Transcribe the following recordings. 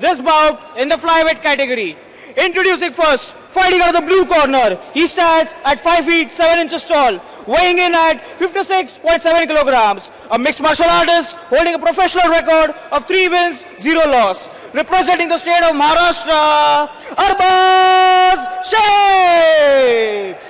this bout in the flyweight category. Introducing first, fighting out of the blue corner. He stands at 5 feet 7 inches tall, weighing in at 56.7 kilograms. A mixed martial artist holding a professional record of 3 wins, 0 loss. Representing the state of Maharashtra, Arbaz Sheikh.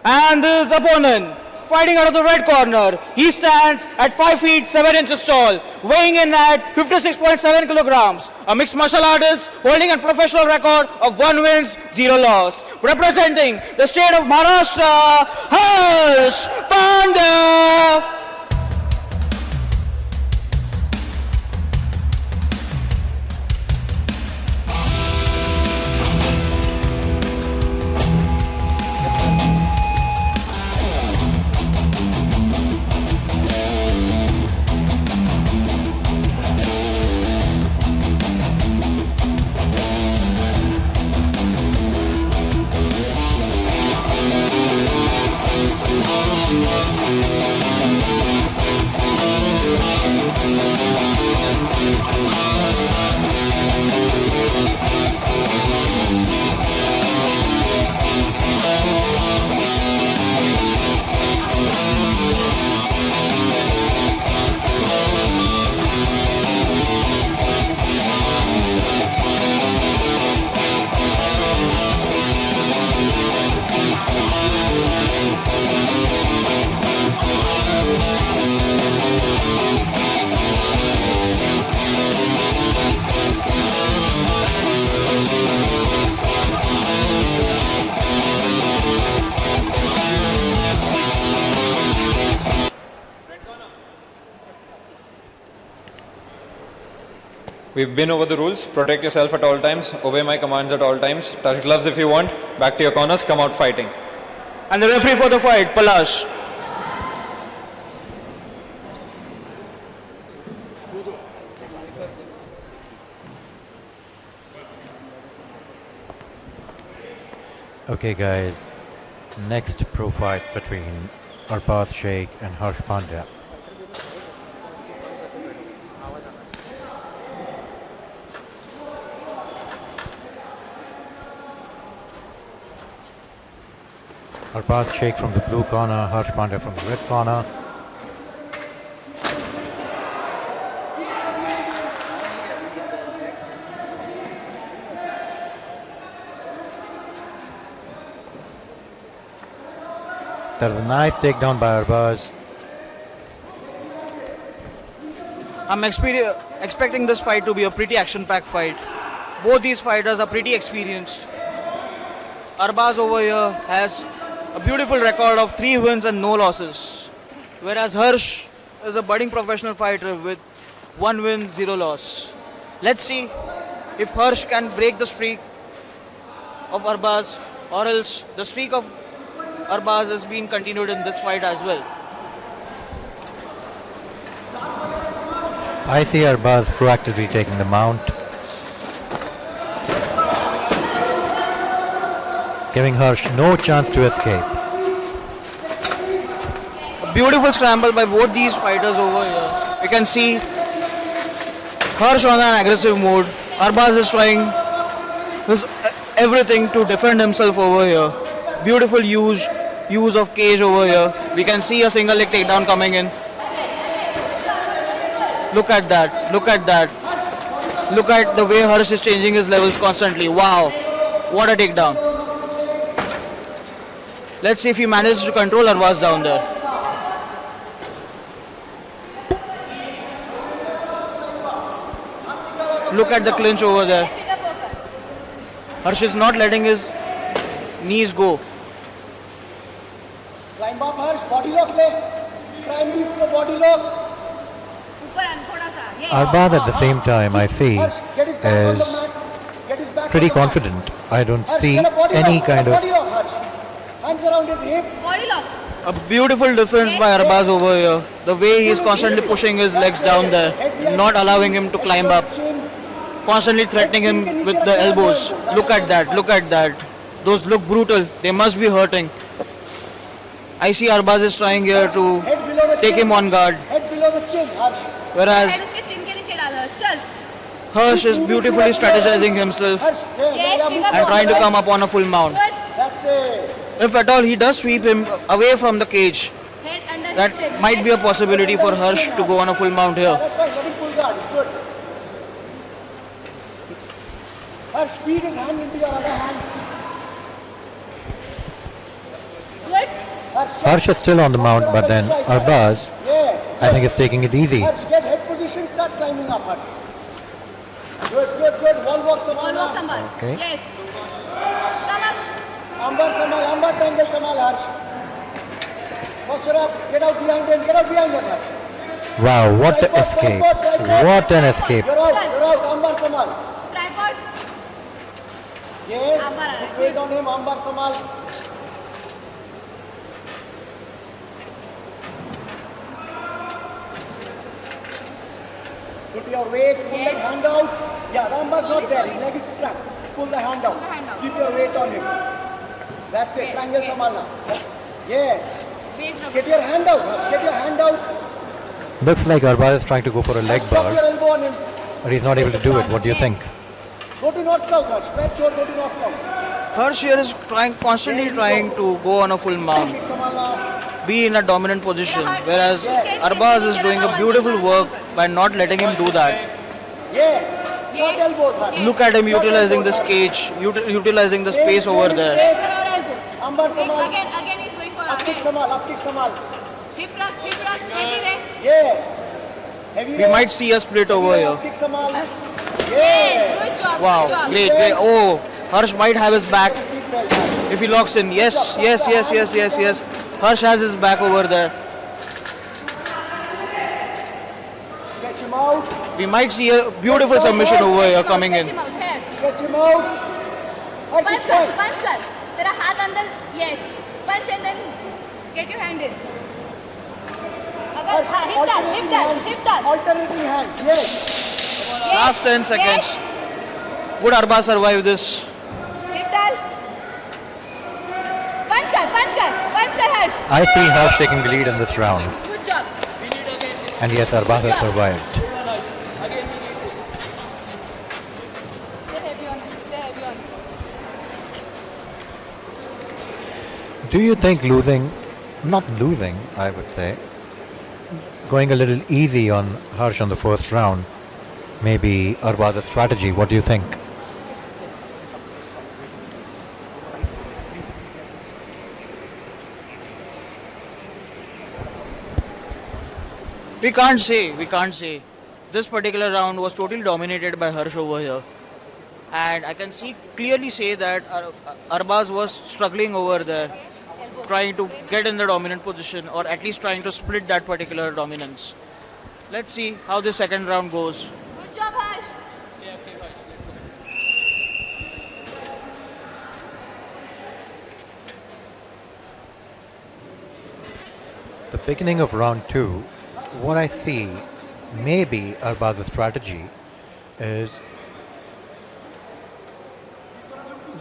And his opponent, fighting out of the red corner, he stands at 5 feet 7 inches tall, weighing in at 56.7 kilograms. A mixed martial artist holding a professional record of 1 wins, 0 loss. Representing the state of Maharashtra, Harsh Pandya. We've been over the rules. Protect yourself at all times. Obey my commands at all times. Touch gloves if you want. Back to your corners. Come out fighting. And the referee for the fight, Palash. Okay guys, next pro fight between Arbaz Sheikh and Harsh Pandya. Arbaz Sheikh from the blue corner, Harsh Pandya from the red corner. That is a nice takedown by Arbaz. I'm expecting this fight to be a pretty action-packed fight. Both these fighters are pretty experienced. Arbaz over here has a beautiful record of 3 wins and no losses. Whereas Harsh is a budding professional fighter with 1 win, 0 loss. Let's see if Harsh can break the streak of Arbaz, or else the streak of Arbaz has been continued in this fight as well. I see Arbaz proactively taking the mount, giving Harsh no chance to escape. A beautiful scramble by both these fighters over here. You can see Harsh on an aggressive mode. Arbaz is trying his everything to defend himself over here. Beautiful use of cage over here. We can see a single leg takedown coming in. Look at that. Look at that. Look at the way Harsh is changing his levels constantly. Wow. What a takedown. Let's see if he manages to control Arbaz down there. Look at the clinch over there. Harsh is not letting his knees go. Climb up Harsh, body lock le. Try and beef your body lock. Arbaz at the same time, I see, Harsh, get his back on the is mat. Get his back pretty on the mat. confident. I don't Harsh, see get a body any lock. kind of... Body lock, Harsh. Hands around his hip. Body lock. A beautiful defense by Arbaz over here. The way he is constantly pushing his legs down there, not allowing him to climb up, constantly threatening him with the elbows. Look at that, look at that. Those look brutal. They must be hurting. I see Arbaz is trying here to Head below the take chin. him on guard, Head below the chin, Harsh. whereas Head उसके चिन के नीचे डाल हर्ष चल Harsh is beautifully strategizing himself Harsh, Yes, finger and trying to come up on a full mount. good That's it. If at all he does sweep him away from the cage, head under that his chin might be a possibility for Harsh to go on a full mount here. That's fine. Let him pull guard. It's good. Harsh, feed his hand into your other hand. good Harsh is still on the mount, but then Arbaz, Yes. I think, is taking it easy. Harsh, get head position. Start climbing up, Harsh. Good, good, good. Wall walk, ball Samala. walk संभाल Okay. yes come up Ambar Samal, Ambar triangle Samal, Harsh. Posture up. Get out behind him. Get out behind him, Harsh. Wow, what an Tripod, escape. tripod, tripod. What an escape. You're out. You're out. Ambar Samal. tripod Yes. Ambar, Put good. weight on him. Ambar Samal. Put your weight. Pull Yes. that hand out. Yeah, the Ambar's not there. His leg is trapped. Pull the hand out. the hand out. Keep your weight on him. That's it. Yes, Triangle yes. Samal now. Yes. wait रखो Get your hand out, Harsh. Get your hand out. Looks like Arbaz is trying to go for a leg Drop your bar, elbow on him. but he's not able to do it. What do you think? Go to north-south, Harsh. Spread short, go to north-south. Harsh here is constantly trying to go on a full mount, Kick Samal now. be in a dominant position, whereas Arbaz is doing a beautiful work by not letting him do that. Yes. Short elbows, Harsh. Look at him Short utilizing elbows, this Harsh. cage, utilizing the space over there. Space. Extra elbow Ambar Samal. again he's going for Up kick again Samal. Up kick Samal. hip rock heavy leg Yes. Heavy We leg. might see a split over Heavy leg, here. Up kick Samal. yes Yes. good job Wow, good job. great, great. Oh, Harsh might have his back Seatbelt, Harsh. if he locks in. Yes, yes, yes, yes, yes, yes. Harsh has his back over there. Stretch him out. We might see a beautiful submission over here coming Stretch in. him out here Stretch him out. Harsh, punch it's कर fine. punch कर तेरा हाथ अंदर yes punch and then get your hand in अगर Harsh, हाँ, hip alternating डाल hands. hip डाल Alternating hands. Yes. Last 10 seconds. Would Arbaz survive this? hip डाल punch कर Harsh I see Harsh taking the lead in this round. good job And yes, Arbaz has survived. stay heavy on him Do you think not losing, I would say, going a little easy on Harsh on the first round, may be Arbaz's strategy? What do you think? We can't say. This particular round was totally dominated by Harsh over here. and I can clearly say that Arbaz was struggling over there, trying to get in the dominant position or at least trying to split that particular dominance. Let's see how the second round goes. Good job, Harsh. The beginning of round 2, what I see maybe Arbaz's strategy is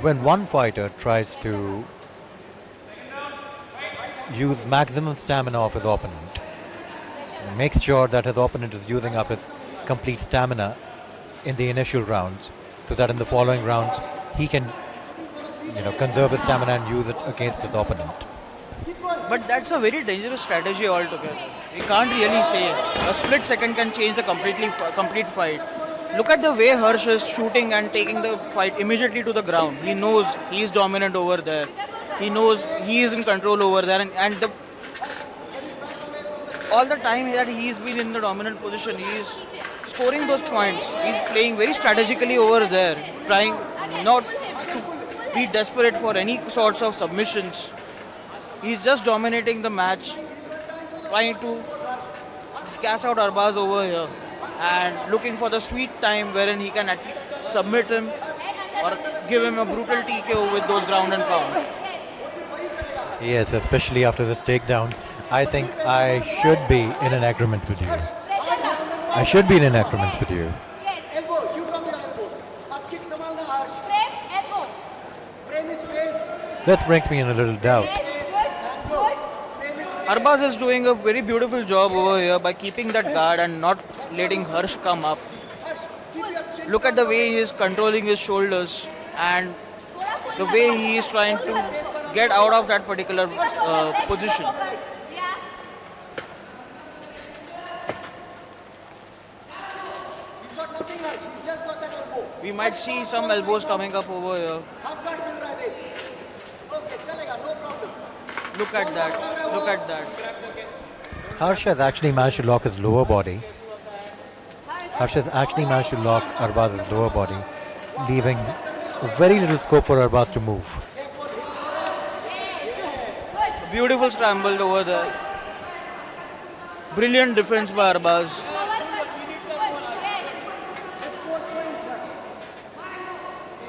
when one fighter tries to use maximum stamina of his opponent, makes sure that his opponent is using up his complete stamina in the initial rounds, so that in the following rounds he can, conserve his stamina and use it against his opponent. But that's a very dangerous strategy altogether. We can't really say. A split second can change the complete fight. Look at the way Harsh is shooting and taking the fight immediately to the ground. He knows he is dominant over there. He knows he is in control over there, and all the time that he's been in the dominant position, he is scoring those points. He's playing very strategically over there, trying not to be desperate for any sorts of submissions. He's just dominating the match, trying to gas out Arbaz over here and looking for the sweet time wherein he can at least submit him or give him a brutal TKO with those ground and pound. Yes, especially after this takedown, I think I should be in an agreement with you. I should be in an agreement with you. Yes. Elbow, you drop your elbows. Up kick Samalna Harsh. Frame, elbow. Frame his face. This brings me in a little doubt. Frame his face. Arbaz is doing a very beautiful job over here by keeping that guard and not letting Harsh come up. Harsh, keep your chin. Look at the way he is controlling his shoulders and the way he is trying to get out of that particular position. Yeah. He's got nothing, Harsh. He's just got that elbow. We might see some elbows coming up over here. Half guard मिल रहा है देख. Okay, चलेगा, no problem. Look at that. Look at that. Harsh has actually managed to lock his lower body. Harsh has actually managed to lock Arbaz's lower body, leaving very little scope for Arbaz to move. Beautiful scramble over there. Brilliant defense by Arbaz. Let's score points, Harsh.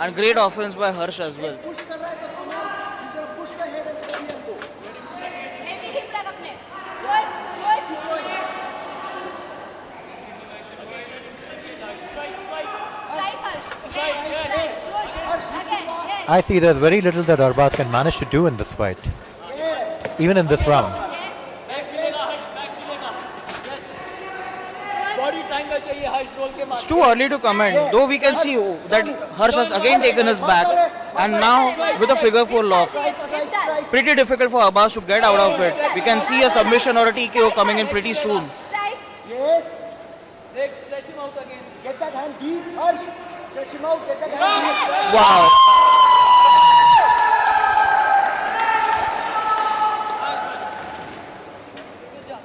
And great offense by Harsh as well. Push कर रहा है तो Samal, he's going to push the head and throw the elbow. I see there's very little that Arbaz can manage to do in this fight, even in this round. It's too early to comment, though we can see that Harsh has again taken his back and now with a figure 4 lock. Pretty difficult for Arbaz to get out of it. We can see a submission or a TKO coming in pretty soon. Yes. Stretch him out again. Get that hand deep, Harsh. Stretch him out, get that hand deep. Wow. Good job.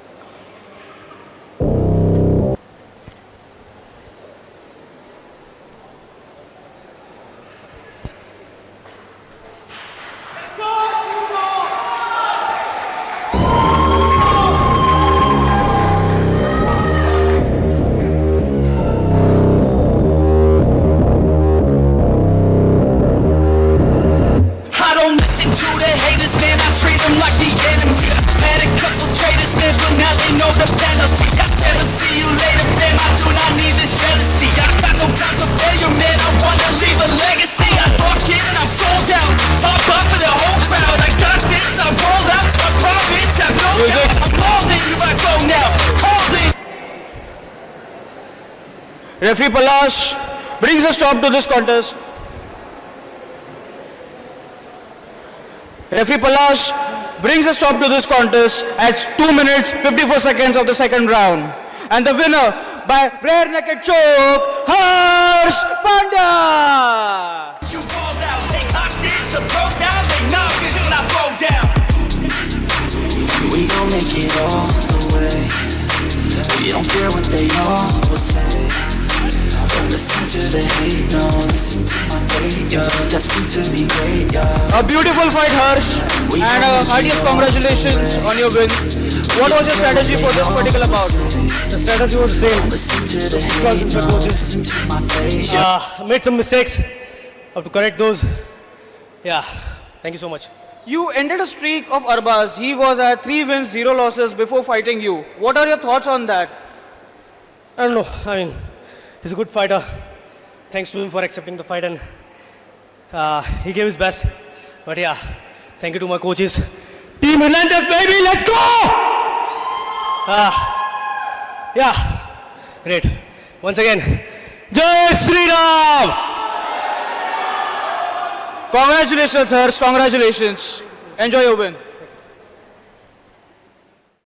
I don't listen to the haters, man, I treat them like the enemy. Had a couple traitors, man, but now they know the penalty. I tell them, see you later, man, I do not need this jealousy. I got no time for failure, man, I wanna leave a legacy. I walk in and I'm sold out, pop up for the whole crowd. I got this, I roll out, I promise, have no doubt. I'm holding, here I go now, holding. Referee Palash brings a stop to this contest. Referee Palash brings a stop to this contest at 2 minutes 54 seconds of the second round. And the winner by rear naked choke, Harsh Pandya. You roll out, take hostage, the pros down, they knock until I roll down. We gon' make it all the way. We don't care what they all will say. But listen to the hate, no, listen to my fate, yo. Destined to be great, yo. A beautiful fight, Harsh, and heartiest congratulations on your win. What was your strategy for this particular bout? The strategy was the same. Listen to the Because hate, of the no, coaches. listen to my fate, yo. Made some mistakes. Have to correct those. Yeah. Thank you so much. You ended a streak of Arbaz. He was at 3 wins, 0 losses before fighting you. What are your thoughts on that? I don't know. I mean, he's a good fighter. Thanks to him for accepting the fight, and he gave his best. But yeah, thank you to my coaches. Team Hernandez, baby, let's go! Yeah, great. Once again, Jai Sri Ram! Congratulations, Harsh. Congratulations. Enjoy your win.